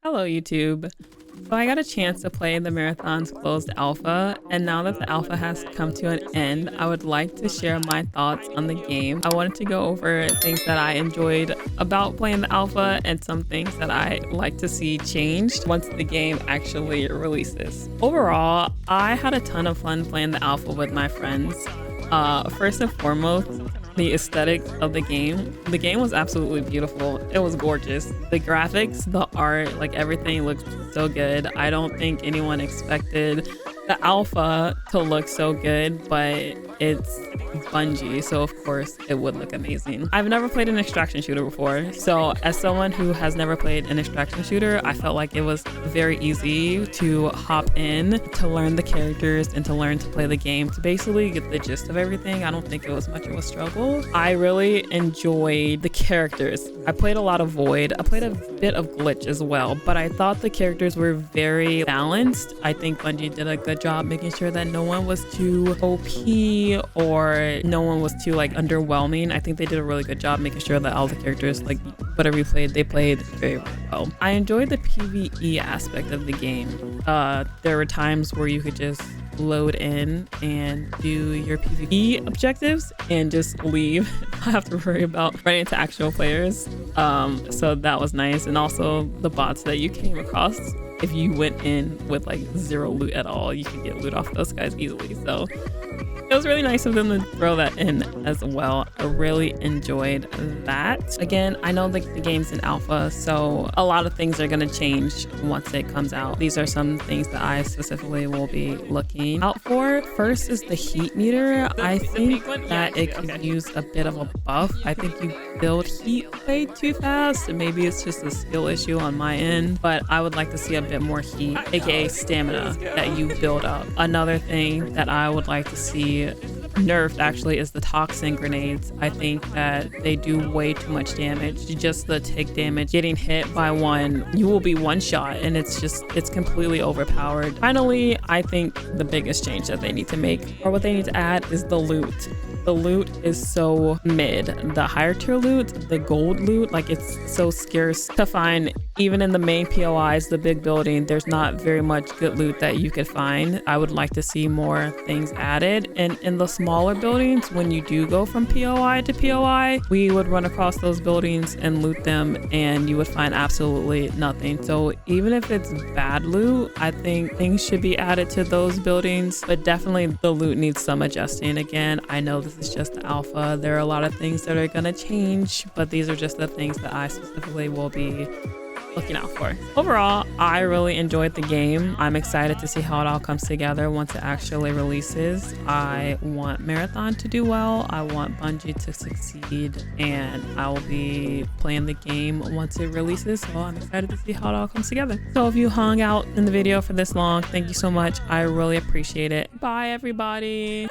Hello, YouTube. So I got a chance to play the Marathon's closed alpha, and now that the alpha has come to an end, I would like to share my thoughts on the game. I wanted to go over things that I enjoyed about playing the alpha and some things that I like to see changed once the game actually releases. Overall, I had a ton of fun playing the alpha with my friends. First and foremost, the aesthetics of the game. The game was absolutely beautiful. It was gorgeous. The graphics, the art, like everything looked so good. I don't think anyone expected the alpha to look so good, but it's Bungie, so of course it would look amazing. I've never played an extraction shooter before, so as someone who has never played an extraction shooter, I felt like it was very easy to hop in, to learn the characters, and to learn to play the game, to basically get the gist of everything. I don't think it was much of a struggle. I really enjoyed the characters. I played a lot of Void. I played a bit of Glitch as well, but I thought the characters were very balanced. I think Bungie did a good job making sure that no one was too OP or no one was too like underwhelming. I think they did a really good job making sure that all the characters, like whatever you played, they played very well. I enjoyed the PvE aspect of the game. There were times where you could just load in and do your PvE objectives and just leave. I have to worry about running into actual players. So that was nice. And also the bots that you came across, if you went in with like zero loot at all, you could get loot off those guys easily. So it was really nice of them to throw that in as well. I really enjoyed that. Again, I know the game's in alpha, so a lot of things are going to change once it comes out. These are some things that I specifically will be looking out for. First is the heat meter. I think that it could use a bit of a buff. I think you build heat way too fast, and maybe it's just a skill issue on my end, but I would like to see a bit more heat, aka stamina, that you build up. Another thing that I would like to see nerfed actually is the toxin grenades. I think that they do way too much damage. Just the tick damage, getting hit by one, you will be one shot, and it's completely overpowered. Finally, I think the biggest change that they need to make, or what they need to add, is the loot. The loot is so mid. The higher tier loot, the gold loot, like it's so scarce to find. Even in the main POIs, the big building, there's not very much good loot that you could find. I would like to see more things added. And in the smaller buildings, when you do go from POI to POI, we would run across those buildings and loot them, and you would find absolutely nothing. So even if it's bad loot, I think things should be added to those buildings, but definitely the loot needs some adjusting. Again, I know this is just the alpha. There are a lot of things that are gonna change, but these are just the things that I specifically will be looking out for. Overall, I really enjoyed the game. I'm excited to see how it all comes together once it actually releases. I want Marathon to do well. I want Bungie to succeed, and I will be playing the game once it releases. So I'm excited to see how it all comes together. So if you hung out in the video for this long, thank you so much. I really appreciate it. Bye, everybody.